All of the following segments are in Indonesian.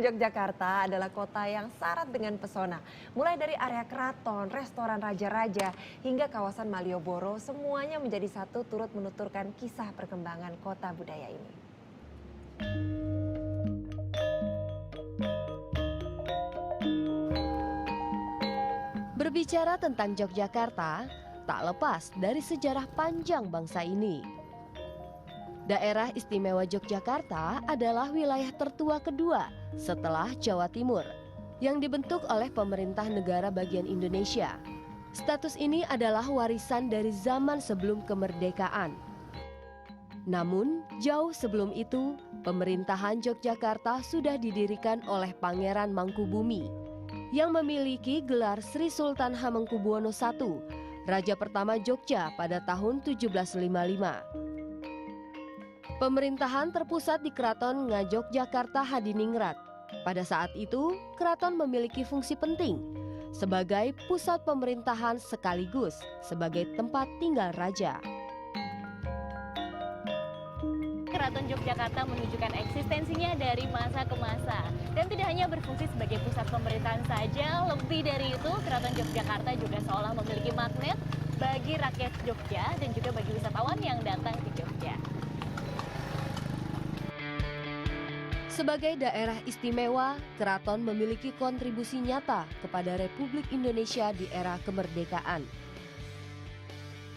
Yogyakarta adalah kota yang syarat dengan pesona. Mulai dari area keraton, restoran raja-raja, hingga kawasan Malioboro, semuanya menjadi satu turut menuturkan kisah perkembangan kota budaya ini. Berbicara tentang Yogyakarta, tak lepas dari sejarah panjang bangsa ini. Daerah Istimewa Yogyakarta adalah wilayah tertua kedua setelah Jawa Timur yang dibentuk oleh pemerintah negara bagian Indonesia. Status ini adalah warisan dari zaman sebelum kemerdekaan. Namun, jauh sebelum itu, pemerintahan Yogyakarta sudah didirikan oleh Pangeran Mangkubumi yang memiliki gelar Sri Sultan Hamengkubuwono I, Raja pertama Jogja pada tahun 1755. Pemerintahan terpusat di Keraton Ngayogyakarta Hadiningrat. Pada saat itu, keraton memiliki fungsi penting sebagai pusat pemerintahan sekaligus sebagai tempat tinggal raja. Keraton Yogyakarta menunjukkan eksistensinya dari masa ke masa dan tidak hanya berfungsi sebagai pusat pemerintahan saja, lebih dari itu Keraton Yogyakarta juga seolah memiliki magnet bagi rakyat Jogja dan juga bagi wisatawan yang datang ke Jogja. Sebagai daerah istimewa, keraton memiliki kontribusi nyata kepada Republik Indonesia di era kemerdekaan.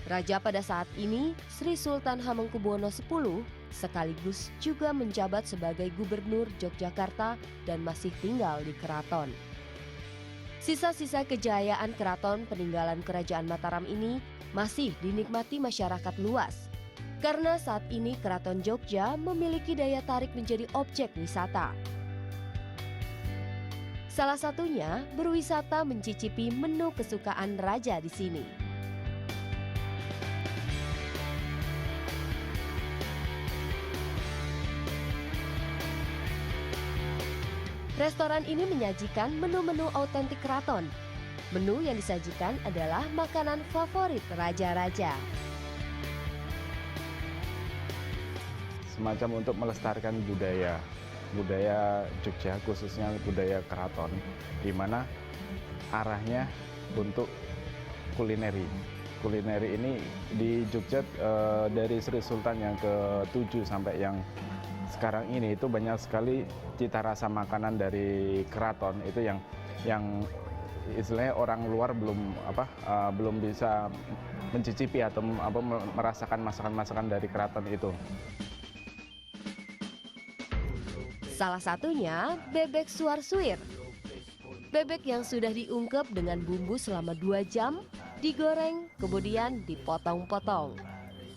Raja pada saat ini, Sri Sultan Hamengkubuwono X, sekaligus juga menjabat sebagai Gubernur Yogyakarta dan masih tinggal di keraton. Sisa-sisa kejayaan keraton peninggalan Kerajaan Mataram ini masih dinikmati masyarakat luas. Karena saat ini Keraton Jogja memiliki daya tarik menjadi objek wisata. Salah satunya berwisata mencicipi menu kesukaan raja di sini. Restoran ini menyajikan menu-menu autentik keraton. Menu yang disajikan adalah makanan favorit raja-raja. Semacam untuk melestarikan budaya Jogja, khususnya budaya keraton, di mana arahnya untuk kulineri. Kulineri ini di Jogja dari Sri Sultan yang ke-7 sampai yang sekarang ini itu banyak sekali cita rasa makanan dari keraton itu yang istilahnya orang luar belum bisa mencicipi atau merasakan masakan-masakan dari keraton itu. Salah satunya bebek suar-suir. Bebek yang sudah diungkep dengan bumbu selama 2 jam, digoreng, kemudian dipotong-potong.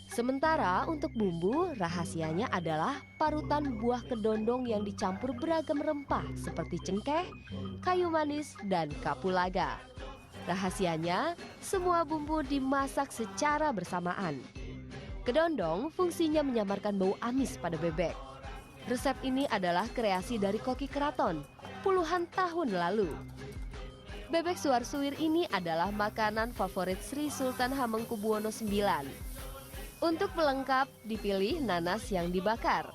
Sementara untuk bumbu, rahasianya adalah parutan buah kedondong yang dicampur beragam rempah seperti cengkeh, kayu manis, dan kapulaga. Rahasianya, semua bumbu dimasak secara bersamaan. Kedondong fungsinya menyamarkan bau amis pada bebek. Resep ini adalah kreasi dari koki keraton puluhan tahun lalu. Bebek suar-suir ini adalah makanan favorit Sri Sultan Hamengkubuwono IX. Untuk pelengkap dipilih nanas yang dibakar.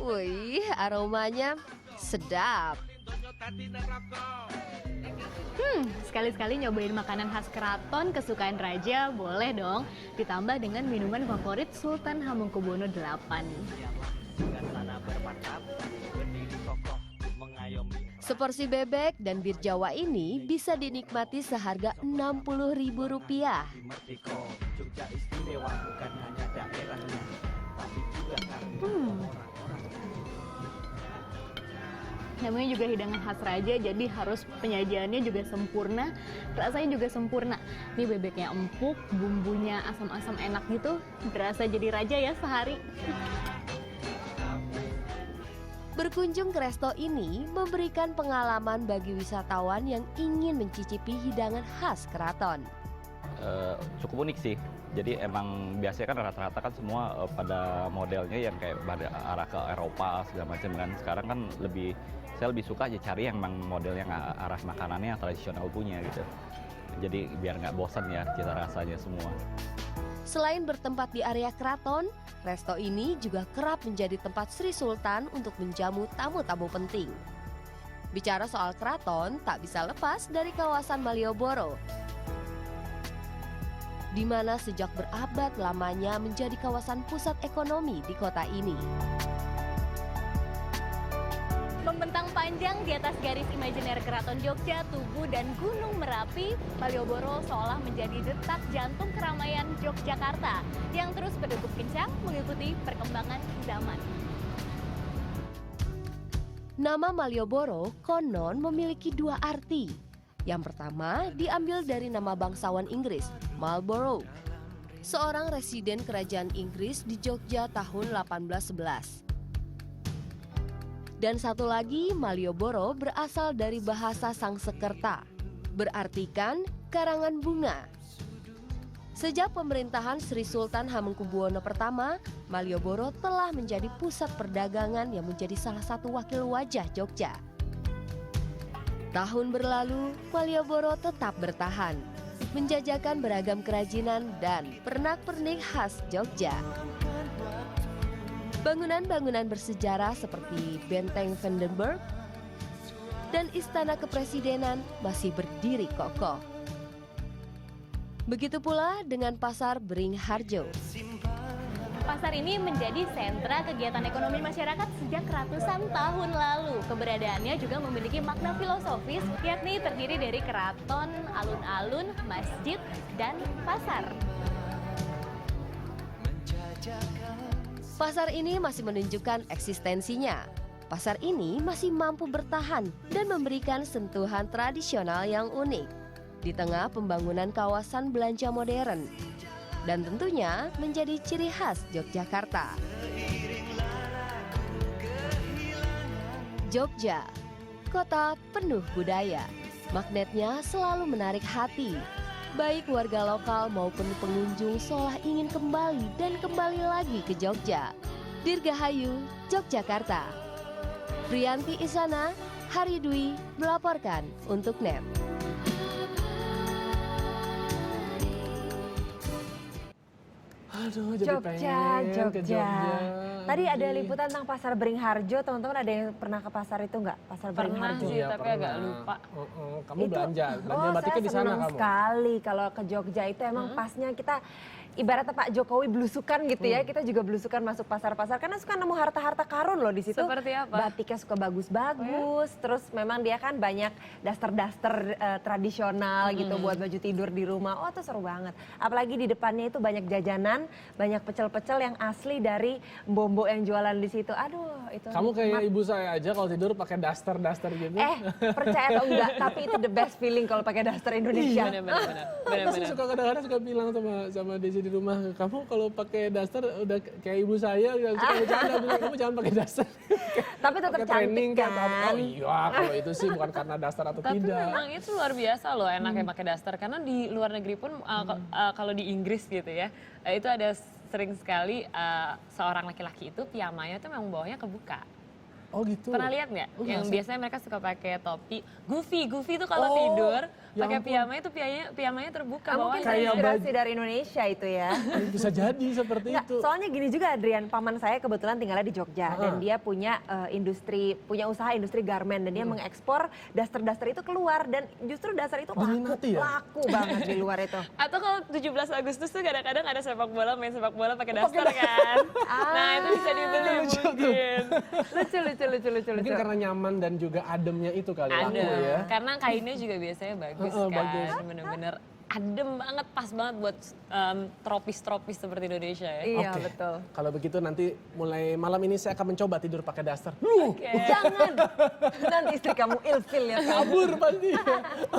Wih, aromanya sedap. Sekali-sekali nyobain makanan khas keraton kesukaan raja, boleh dong. Ditambah dengan minuman favorit Sultan Hamengkubuwono VIII. Seporsi bebek dan bir Jawa ini bisa dinikmati seharga Rp60.000. Namanya juga hidangan khas raja, jadi harus penyajiannya juga sempurna, rasanya juga sempurna. Ini bebeknya empuk, bumbunya asam-asam enak gitu, berasa jadi raja ya sehari. Berkunjung ke resto ini memberikan pengalaman bagi wisatawan yang ingin mencicipi hidangan khas keraton. Cukup unik sih. Jadi emang biasanya kan rata-rata kan semua pada modelnya yang kayak pada arah ke Eropa segala macam kan. Sekarang kan saya lebih suka aja cari yang memang model yang arah makanannya yang tradisional punya gitu. Jadi biar nggak bosan ya cita rasanya semua. Selain bertempat di area keraton, resto ini juga kerap menjadi tempat Sri Sultan untuk menjamu tamu-tamu penting. Bicara soal keraton, tak bisa lepas dari kawasan Malioboro, di mana sejak berabad lamanya menjadi kawasan pusat ekonomi di kota ini. Membentang panjang di atas garis imajiner Keraton Jogja, Tugu, dan Gunung Merapi, Malioboro seolah menjadi detak jantung keramaian Yogyakarta yang terus berdegup kencang mengikuti perkembangan zaman. Nama Malioboro konon memiliki dua arti. Yang pertama diambil dari nama bangsawan Inggris, Marlborough, seorang residen kerajaan Inggris di Jogja tahun 1811. Dan satu lagi, Malioboro berasal dari bahasa Sangsekerta, berartikan karangan bunga. Sejak pemerintahan Sri Sultan Hamengkubuwono I, Malioboro telah menjadi pusat perdagangan yang menjadi salah satu wakil wajah Jogja. Tahun berlalu, Malioboro tetap bertahan, menjajakan beragam kerajinan dan pernak-pernik khas Jogja. Bangunan-bangunan bersejarah seperti Benteng Vandenberg dan Istana Kepresidenan masih berdiri kokoh. Begitu pula dengan Pasar Beringharjo. Pasar ini menjadi sentra kegiatan ekonomi masyarakat sejak ratusan tahun lalu. Keberadaannya juga memiliki makna filosofis, yakni terdiri dari keraton, alun-alun, masjid, dan pasar. Pasar ini masih menunjukkan eksistensinya. Pasar ini masih mampu bertahan dan memberikan sentuhan tradisional yang unik di tengah pembangunan kawasan belanja modern. Dan tentunya menjadi ciri khas Yogyakarta. Jogja, kota penuh budaya. Magnetnya selalu menarik hati. Baik warga lokal maupun pengunjung seolah ingin kembali dan kembali lagi ke Jogja. Dirgahayu, Yogyakarta. Priyanti Isana, Hari Dwi melaporkan untuk NET. Aduh, jadi Jogja, pengen ke Jogja. Jogja. Tadi ada liputan tentang Pasar Beringharjo, teman-teman ada yang pernah ke pasar itu nggak? Pasar Pernah Beringharjo? sih, Iya, tapi agak lupa. Kamu belanja batiknya di sana senang kamu. sekali kalau ke Jogja itu emang pasnya kita ibaratnya Pak Jokowi belusukan gitu ya, kita juga belusukan masuk pasar-pasar karena suka nemu harta-harta karun loh di situ. Seperti apa? Batiknya suka bagus-bagus, terus memang dia kan banyak daster-daster tradisional gitu buat baju tidur di rumah. Oh, itu seru banget. Apalagi di depannya itu banyak jajanan, banyak pecel-pecel yang asli dari mbok-mbok yang jualan di situ. Aduh, itu Kamu kayak nikmat. ibu saya aja kalau tidur pakai daster gitu. Percaya atau enggak, tapi itu the best feeling kalau pakai daster Indonesia. Aku suka kadang-kadang suka bilang sama Desi di rumah, kamu kalau pakai daster udah kayak ibu saya, suka bercanda bilang kamu jangan pakai daster. Tapi tetap Pakai cantik training kan. Oh iya, kalau itu sih bukan karena daster atau Tapi tidak. memang itu luar biasa loh enaknya pakai daster. Karena di luar negeri pun kalau di Inggris gitu ya, itu ada sering sekali seorang laki-laki itu piyamanya itu memang bawahnya kebuka. Oh gitu. Pernah lihat nggak? Oh, Yang masa? biasanya mereka suka pakai topi. Goofy itu kalau Oh, tidur ya pakai ampun. piyama itu piyamanya terbuka Mungkin bawahnya. Kayak terinspirasi dari Indonesia itu ya. Bisa jadi seperti Nggak, itu. soalnya gini juga Adrian, paman saya kebetulan tinggalnya di Jogja dan dia punya usaha industri garment dan dia mengekspor daster-daster itu keluar dan justru daster itu Diminati ya? laku banget di luar itu. Atau kalau 17 Agustus tuh kadang-kadang ada sepak bola, main sepak bola pakai daster kan. Nah itu bisa dibeli mungkin. Lucu. Mungkin karena nyaman dan juga ademnya itu kali laku Ada, ya. karena kainnya juga biasanya bagus kan, bagus. bener-bener adem banget, pas banget buat tropis-tropis seperti Indonesia ya. Iya Oke. betul. Kalau begitu nanti mulai malam ini saya akan mencoba tidur pakai daster. Jangan, nanti istri kamu ilfil ya. Kabur pasti.